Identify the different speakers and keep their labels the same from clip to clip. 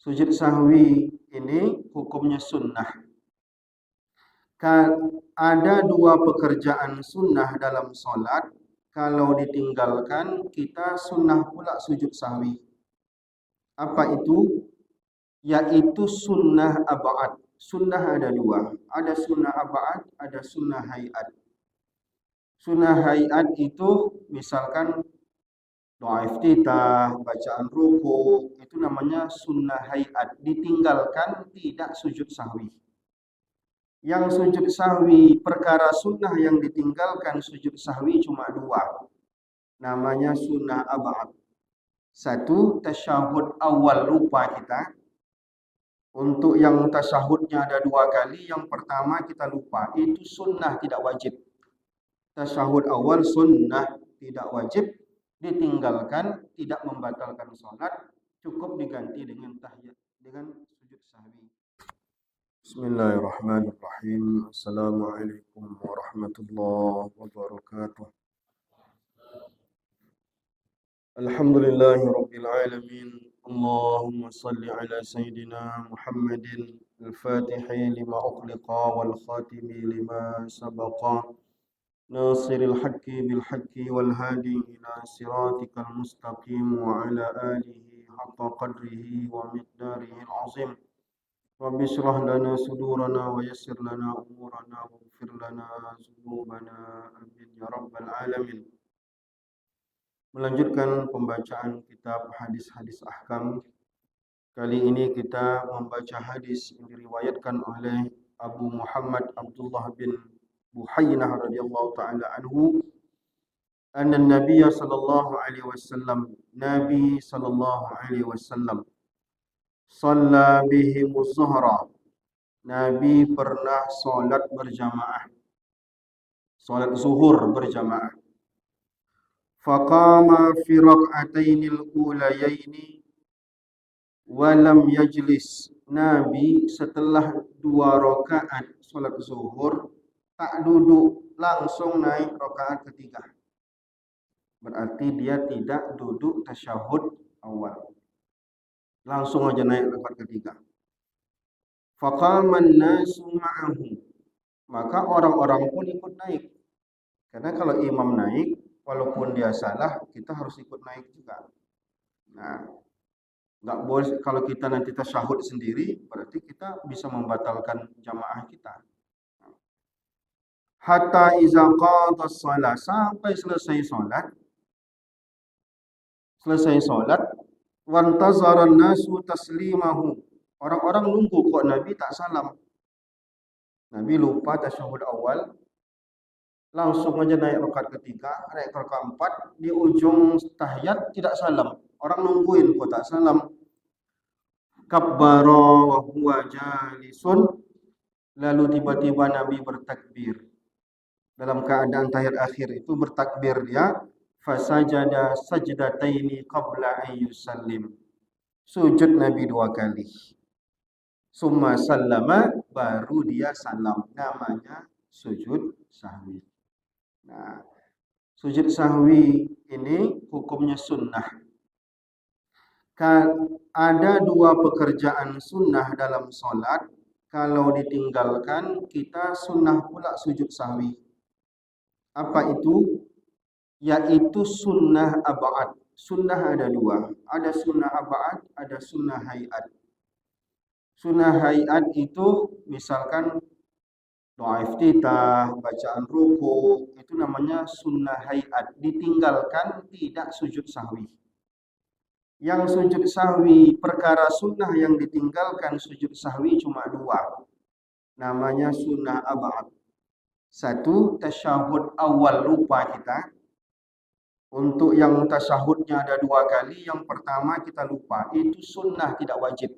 Speaker 1: Sujud sahwi ini hukumnya sunnah. Ada dua pekerjaan sunnah dalam solat. Kalau ditinggalkan, kita sunnah pula sujud sahwi. Apa itu? Yaitu sunnah ab'ad. Sunnah ada dua. Ada sunnah ab'ad, ada sunnah hayat. Sunnah hayat itu misalkan doa iftitah, bacaan ruku, itu namanya sunnah hayat. Ditinggalkan, tidak sujud sahwi. Yang sujud sahwi, perkara sunnah yang ditinggalkan sujud sahwi cuma dua. Namanya sunnah ab'ad. Satu, tasyahud awal lupa kita. Untuk yang tasyahudnya ada dua kali, yang pertama kita lupa. Itu sunnah, tidak wajib. Tasyahud awal sunnah, tidak wajib. Ditinggalkan, tidak membatalkan sholat. Cukup diganti dengan tahiyat, dengan sujud sahwi. Bismillahirrahmanirrahim. Assalamualaikum warahmatullahi wabarakatuh. Alhamdulillahi rabbil alamin. Allahumma salli ala sayyidina Muhammadin al-fatihi lima ughliqa wal khatimi lima sabaqa nasiril haqqi bil haqqi wal hadi ila siratikal mustaqim wa ala alihi haqqa qadrihi wa miqdarihi al-azim. Rabbi syrah lana sudurana wa yassir lana umurana wa ighfir lana dzunubana amin ya rabbal alamin. Melanjutkan pembacaan kitab hadis-hadis ahkam. Kali ini kita membaca hadis yang diriwayatkan oleh Abu Muhammad Abdullah bin Buhaynah radhiyallahu taala anhu, anna Nabiy sallallahu alaihi wasallam, Nabi sallallahu alaihi wasallam shalla bihim zuhra. Nabi pernah salat berjamaah, salat zuhur berjamaah. Faqama fi rak'atainil ulayaini wa lam yajlis. Nabi setelah 2 rakaat salat zuhur tak duduk, langsung naik rakaat ketiga. Berarti dia tidak duduk tasyahud awal, langsung aja naik rakaat ketiga. Faqaman nasu ma'ahu, maka orang-orang pun ikut naik. Karena kalau imam naik, walaupun dia salah, kita harus ikut naik juga. Nah, nggak boleh kalau kita nanti tasyahud sendiri, berarti kita bisa membatalkan jamaah kita. Hatta iza qada shalah, sampai selesai salat, wantazara nasu taslimahu. Orang-orang nunggu kok Nabi tak salam. Nabi lupa tasyahud awal, langsung aja naik rakaat ketiga, naik rakaat 4, di ujung tahiyat tidak salam. Orang nungguin kok tak salam. Kabbara wa huwa jalisun, lalu tiba-tiba Nabi bertakbir. Dalam keadaan tahiyat akhir itu bertakbir dia, fasajada sajdataini qabla an yusallim. Sujud Nabi 2 kali. Summa sallama, baru dia salam. Namanya sujud sahwi. Nah, sujud sahwi ini hukumnya sunnah. Ada dua pekerjaan sunnah dalam solat. Kalau ditinggalkan, kita sunnah pula sujud sahwi. Apa itu? Yaitu sunnah ab'ad. Sunnah ada dua. Ada sunnah ab'ad, ada sunnah hayat. Sunnah hayat itu misalkan doa iftitah, bacaan ruku, itu namanya sunnah hayat. Ditinggalkan, tidak sujud sahwi. Yang sujud sahwi, perkara sunnah yang ditinggalkan sujud sahwi cuma dua. Namanya sunnah ab'ad. Satu, tasyahud awal lupa kita. Untuk yang tasyahudnya ada 2 kali, yang pertama kita lupa. Itu sunnah, tidak wajib.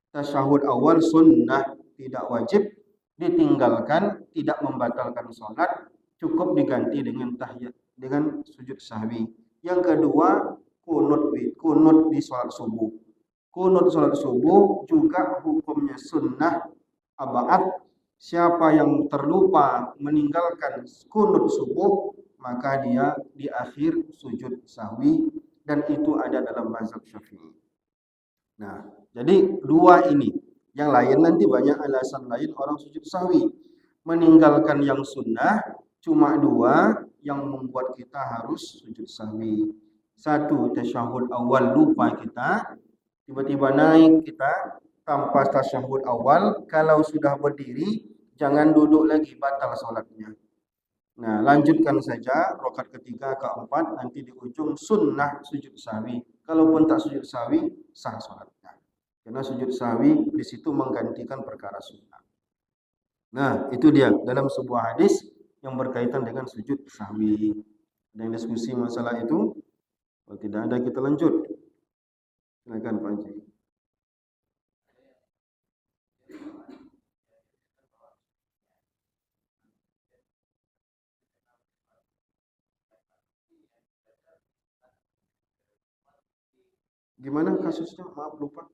Speaker 1: Tasyahud awal sunnah, tidak wajib. Ditinggalkan, tidak membatalkan sholat. Cukup diganti dengan tahiyat, dengan sujud sahwi. Yang kedua, kunut di sholat subuh. Kunut sholat subuh juga hukumnya sunnah ab'ad. Siapa yang terlupa meninggalkan kunut subuh, maka dia di akhir sujud sahwi, dan itu ada dalam mazhab Syafi'i. Nah, jadi dua ini. Yang lain nanti banyak alasan lain orang sujud sahwi. Meninggalkan yang sunnah cuma dua yang membuat kita harus sujud sahwi. Satu, tasyahud awal lupa kita, tiba-tiba naik kita tanpa tasyahud awal, kalau sudah berdiri jangan duduk lagi, batal salatnya. Nah, lanjutkan saja rakaat ketiga, keempat, nanti di ujung sunnah sujud sahwi. Kalaupun tak sujud sahwi, sah salatnya. Karena sujud sahwi di situ menggantikan perkara sunnah. Nah, itu dia dalam sebuah hadis yang berkaitan dengan sujud sahwi. Ada yang diskusi masalah itu? Kalau tidak ada, kita lanjut. Silakan Pak Haji. Gimana kasusnya? Maaf lupa.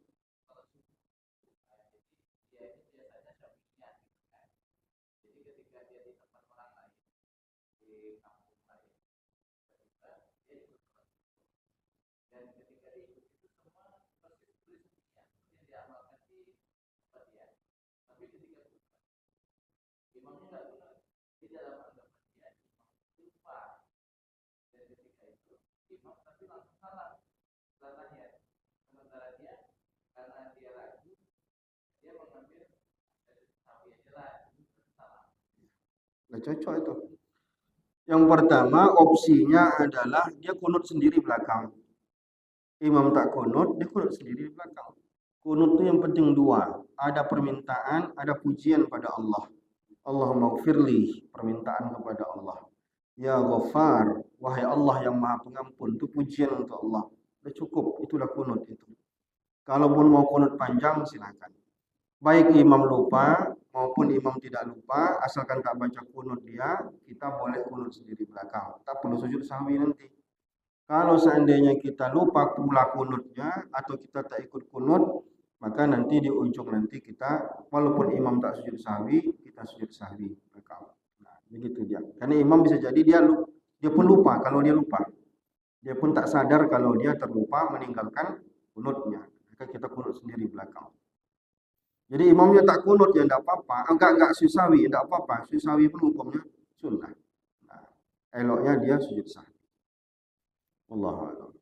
Speaker 1: Nggak cocok itu. Yang pertama opsinya adalah dia kunut sendiri belakang. Imam tak kunut, dia kunut sendiri di belakang. Kunut itu yang penting dua. Ada permintaan, ada pujian pada Allah. Allahumma gfirli, permintaan kepada Allah. Ya Ghaffar, wahai Allah yang maha pengampun, itu pujian untuk Allah. Sudah cukup, itulah kunut itu. Kalaupun mau kunut panjang, silakan. Baik imam lupa maupun imam tidak lupa, asalkan tak baca kunut dia, kita boleh kunut sendiri belakang. Tak perlu sujud sahwi nanti. Kalau seandainya kita lupa pula kunutnya atau kita tak ikut kunut, maka nanti di ujung nanti kita, walaupun imam tak sujud sahwi, kita sujud sahwi belakang. Nah, begitu dia. Karena imam bisa jadi dia pun lupa kalau dia lupa. Dia pun tak sadar kalau dia terlupa meninggalkan kunutnya. Maka kita kunut sendiri belakang. Jadi imamnya tak kunut ya tidak apa-apa, enggak susawi, tidak apa-apa. Susawi pun hukumnya sunnah. Nah, eloknya dia sujud sahwi. Wallahu a'lam.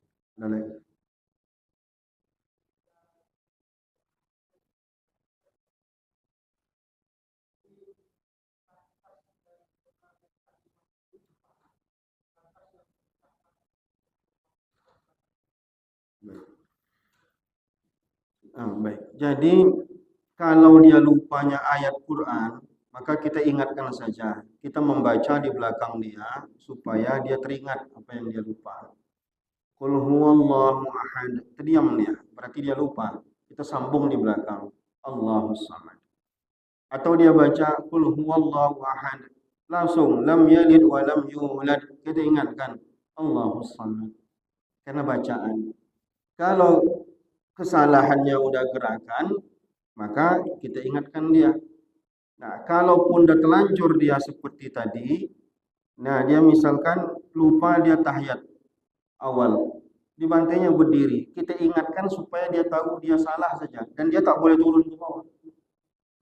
Speaker 1: Baik. Jadi kalau dia lupanya ayat Quran, maka kita ingatkan saja. Kita membaca di belakang dia supaya dia teringat apa yang dia lupa. Qul huwallahu ahad. Terdiam dia, berarti dia lupa. Kita sambung di belakang. Allahus samad. Atau dia baca qul huwallahu ahad. Langsung lam yalid wa lam yulad. Kita ingatkan Allahus samad. Karena bacaan. Kalau kesalahannya udah gerakan, maka kita ingatkan dia. Nah, kalaupun udah terlanjur dia seperti tadi, nah dia misalkan lupa dia tahiyat awal, dibantainya berdiri, kita ingatkan supaya dia tahu dia salah saja, dan dia tak boleh turun ke bawah.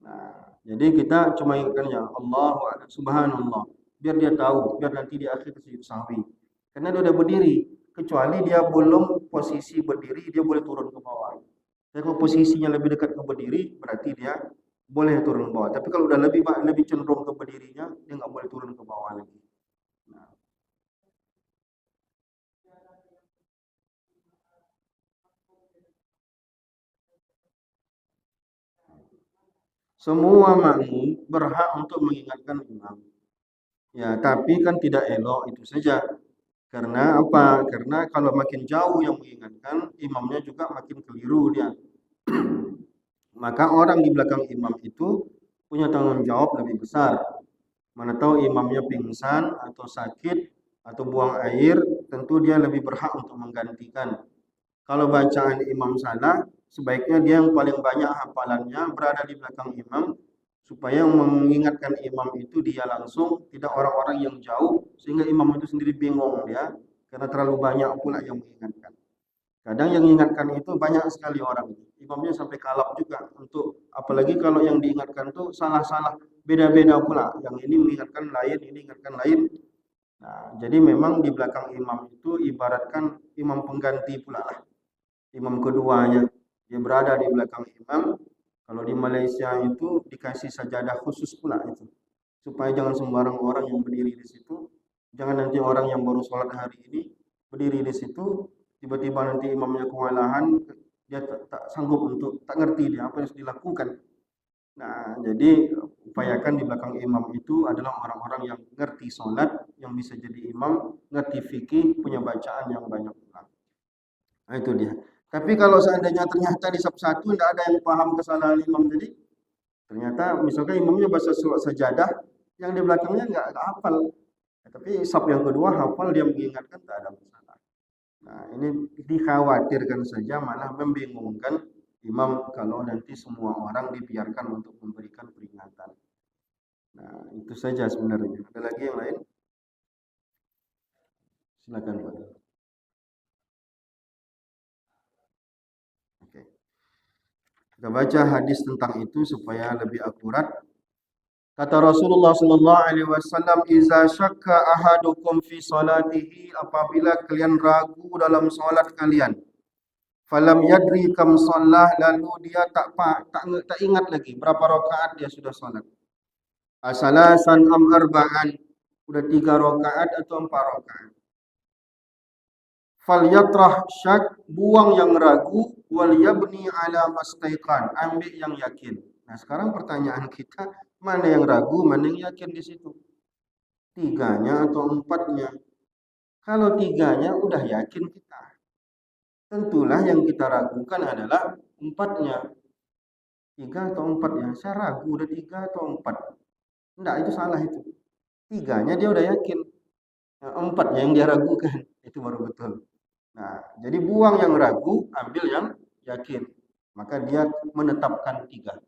Speaker 1: Nah, jadi kita cuma ingatkan ya Allahu Akbar, Subhanallah, biar dia tahu, biar nanti di akhir sujud sahwi. Karena dia udah berdiri, kecuali dia belum posisi berdiri, dia boleh turun ke bawah. Tapi kalau posisinya lebih dekat ke berdiri, berarti dia boleh turun ke bawah. Tapi kalau udah lebih cenderung ke berdirinya, dia nggak boleh turun ke bawah lagi. Nah, semua makmum berhak untuk mengingatkan imam. Ya, tapi kan tidak elok itu saja. Karena apa? Karena kalau makin jauh yang mengingatkan, imamnya juga makin keliru dia. Maka orang di belakang imam itu punya tanggung jawab lebih besar. Mana tahu imamnya pingsan atau sakit atau buang air, tentu dia lebih berhak untuk menggantikan. Kalau bacaan imam salah, sebaiknya dia yang paling banyak hafalannya berada di belakang imam, supaya mengingatkan imam itu dia langsung, tidak orang-orang yang jauh, sehingga imam itu sendiri bingung dia, karena terlalu banyak pula yang mengingatkan. Kadang yang mengingatkan itu banyak sekali orang. imamnya sampai kalap juga untuk, apalagi kalau yang diingatkan tuh salah-salah, beda-beda pula. Yang ini mengingatkan lain, ini ingatkan lain. Nah, jadi memang di belakang imam itu ibaratkan imam pengganti pula lah. Imam keduanya, dia berada di belakang imam. Kalau di Malaysia itu dikasih sajadah khusus pula itu. Supaya jangan sembarang orang yang berdiri di situ. Jangan nanti orang yang baru sholat hari ini berdiri di situ, tiba-tiba nanti imamnya kewalahan, dia tak sanggup untuk, tak ngerti dia apa yang harus dilakukan. Nah, jadi upayakan di belakang imam itu adalah orang-orang yang ngerti sholat, yang bisa jadi imam, ngerti fikih, punya bacaan yang banyak pula. Nah, itu dia. Tapi kalau seandainya ternyata di sab satu tidak ada yang paham kesalahan imam tadi, ternyata misalkan imamnya baca surat sajadah, yang di belakangnya nggak hafal. Tapi sab yang kedua hafal, dia mengingatkan, tak ada masalah. Nah, ini dikhawatirkan saja malah membingungkan imam kalau nanti semua orang dibiarkan untuk memberikan peringatan. Nah, itu saja sebenarnya. Ada lagi yang lain? Silakan, Pak. Oke. Kita baca hadis tentang itu supaya lebih akurat. Kata Rasulullah sallallahu alaihi wasallam, "Iza syakka ahadukum fi salatihi," apabila kalian ragu dalam salat kalian. Falam yadri kam shalah, lalu dia tak ingat lagi berapa rakaat dia sudah salat. Asalasan am arba'an, udah 3 rakaat atau 4 rakaat. Falyatrah syak, buang yang ragu, wal yabni ala mastaiqan, ambil yang yakin. Nah, sekarang pertanyaan kita, mana yang ragu, mana yang yakin di situ? Tiganya atau empatnya? Kalau tiganya udah yakin kita, tentulah yang kita ragukan adalah empatnya. 3 atau 4 ya? Saya ragu udah 3 atau 4. Enggak, itu salah itu. Tiganya dia udah yakin. Nah, 4-nya yang dia ragukan. Itu baru betul. Nah, jadi buang yang ragu, ambil yang yakin. Maka dia menetapkan 3.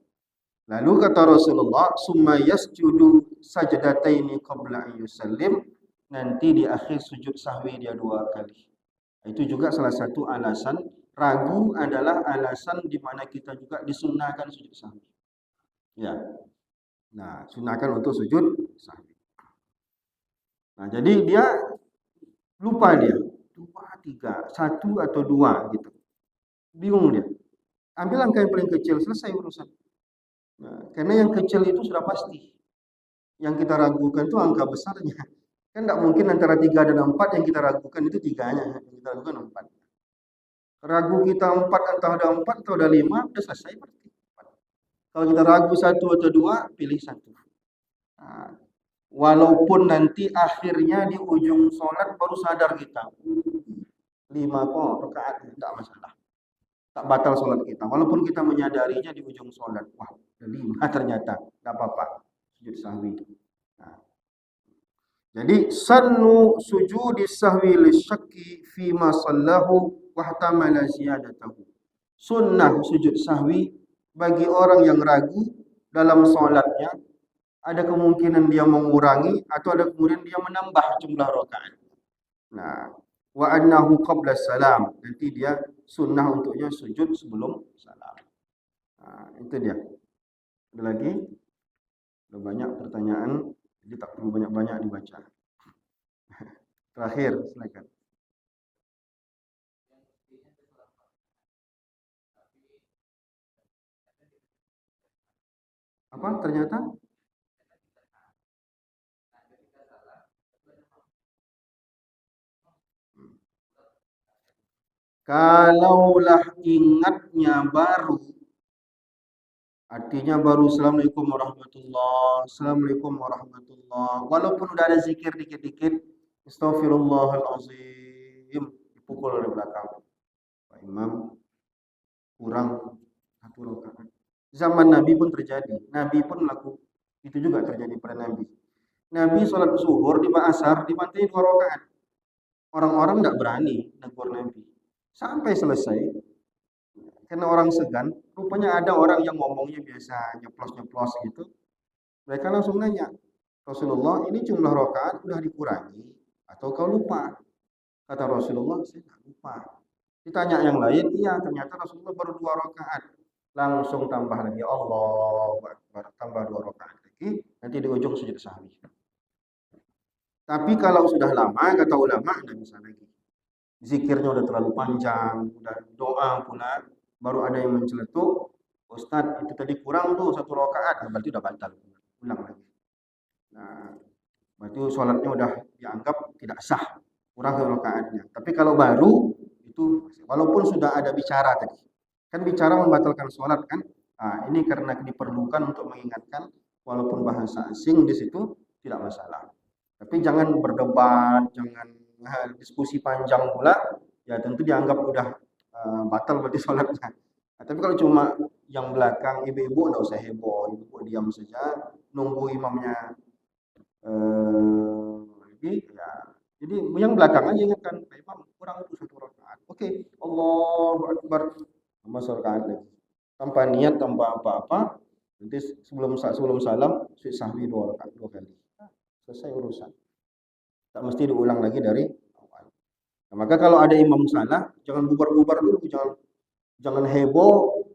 Speaker 1: Lalu kata Rasulullah, "Summa yasjudu sajdataini qabla an yusallim." Nanti di akhir sujud sahwi dia 2 kali. Itu juga salah satu alasan. Ragu adalah alasan di mana kita juga disunnahkan sujud sahwi. Ya. Nah, sunahkan untuk sujud sahwi. Nah, jadi dia lupa dia. 2, 3, 1 atau 2 gitu. Bingung dia. Ambil angka yang paling kecil, selesai urusan. Nah, karena yang kecil itu sudah pasti. Yang kita ragukan itu angka besarnya. Kan tidak mungkin antara 3 dan 4 yang kita ragukan itu 3-nya. Yang kita ragukan 4. Ragu kita 4 atau ada 4 atau ada 5, sudah selesai berarti. Kalau kita ragu 1 atau 2, pilih 1. Nah, walaupun nanti akhirnya di ujung sholat baru sadar kita. 5 kok rakaat, tidak masalah. Tak batal sholat kita. Walaupun kita menyadarinya di ujung sholat. Wah, ada 5 ternyata. Tidak apa-apa. Sujud sahwi. Nah, jadi sannu sujudi sahwi lisyakki fima sallahu wahtamala ziyadatahu. Sunnah sujud sahwi bagi orang yang ragu dalam sholatnya, ada kemungkinan dia mengurangi atau ada kemungkinan dia menambah jumlah rakaat. Nah, wa annahu qabla salam, nanti dia sunnah untuknya sujud sebelum salam. Nah, itu dia. Ada lagi? Ada banyak pertanyaan, jadi tak perlu banyak-banyak dibaca. Terakhir, silakan. Apa ternyata? Kalaulah ingatnya baru, artinya baru Assalamualaikum warahmatullahi, Assalamualaikum warahmatullahi, walaupun udah ada zikir dikit-dikit, Astagfirullahalazim, dipukul dari belakang. Pak Imam kurang 1 rakaat. Zaman Nabi pun terjadi. Nabi pun melakukan itu juga terjadi pada Nabi. Nabi sholat zuhur di asar dibantai 2 rakaat. Orang-orang tidak berani negur Nabi sampai selesai. Karena orang segan, rupanya ada orang yang ngomongnya biasa nyeplos-nyeplos gitu. Mereka langsung nanya, Rasulullah, ini jumlah rakaat sudah dikurangi atau kau lupa? Kata Rasulullah, saya tidak lupa. Ditanya yang lain, iya ternyata Rasulullah baru 2 rakaat. Langsung tambah lagi Allahu Akbar, tambah 2 rakaat lagi, nanti di ujung sujud sahwi. Tapi kalau sudah lama, kata ulama, nggak bisa lagi. Zikirnya udah terlalu panjang, udah doa pula, baru ada yang menceletuk, Ustadz itu tadi kurang tuh 1 rakaat, nah, berarti udah batal, ulang lagi. Nah, berarti sholatnya udah dianggap tidak sah, kurang 1 rakaatnya. Tapi kalau baru itu, walaupun sudah ada bicara tadi, kan bicara membatalkan sholat kan, nah, ini karena diperlukan untuk mengingatkan, walaupun bahasa asing di situ tidak masalah. Tapi jangan berdebat, jangan diskusi panjang pula, ya tentu dianggap udah batal berarti sholatnya. Nah, tapi kalau cuma yang belakang ibu-ibu nggak usah heboh, ibu diam saja, nunggu imamnya lagi, ya. Jadi yang belakang aja ingatkan, Pak Imam kurang itu 1 rakaat. Oke, Allahu Akbar, tambah 1 rakaat lagi. Tanpa niat, tanpa apa-apa, nanti sebelum salam, sujud sahwi 2 rakaat 2 kali. Selesai urusan. Tak mesti diulang lagi dari awal. Nah, maka kalau ada imam salah, jangan bubar-bubar dulu, jangan heboh.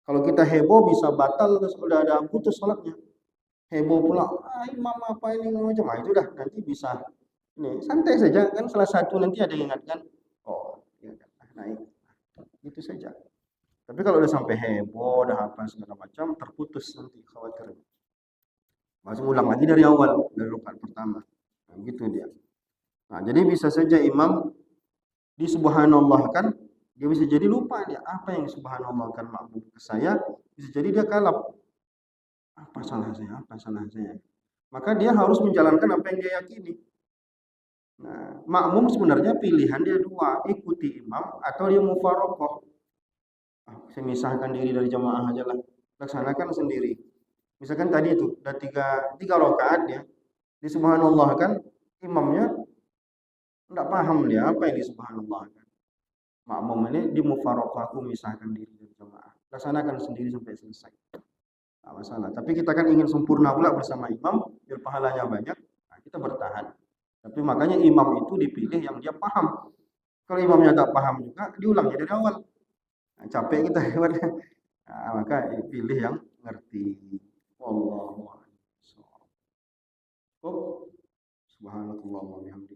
Speaker 1: Kalau kita heboh bisa batal, udah ada putus sholatnya. Heboh pula, imam apa ini macam, itu dah nanti bisa ini santai saja kan, salah satu nanti ada yang ingatkan, oh ya, naik, itu saja. Tapi kalau udah sampai heboh, udah apa segala macam, terputus nanti khawatir. Masih ulang lagi dari awal, dari rakaat pertama. Nah, gitu dia. Nah, jadi bisa saja imam di subhanallah kan, dia bisa jadi lupa dia apa yang subhanallah kan makmum ke saya, bisa jadi dia kalap. Apa salah saya? Apa salah saya? Maka dia harus menjalankan apa yang dia yakini. Nah, makmum sebenarnya pilihan dia dua, ikuti imam atau dia mufarokoh. Saya misahkan diri dari jamaah aja lah, laksanakan sendiri. Misalkan tadi itu ada tiga rakaat ya, di subhanallah kan imamnya enggak paham dia apa yang di subhanallah kan. Makmum ini di mufarokoh, aku misahkan diri dari jamaah. Laksanakan sendiri sampai selesai. Tidak masalah. Tapi kita kan ingin sempurna pula bersama imam, biar pahalanya banyak. Nah, kita bertahan. Tapi makanya imam itu dipilih yang dia paham. Kalau imamnya tak paham juga, diulangnya dari awal. Nah, capek kita hebatnya. Nah, maka pilih yang ngerti. Wallahu a'lam. Subhanallah wa bihamdihi.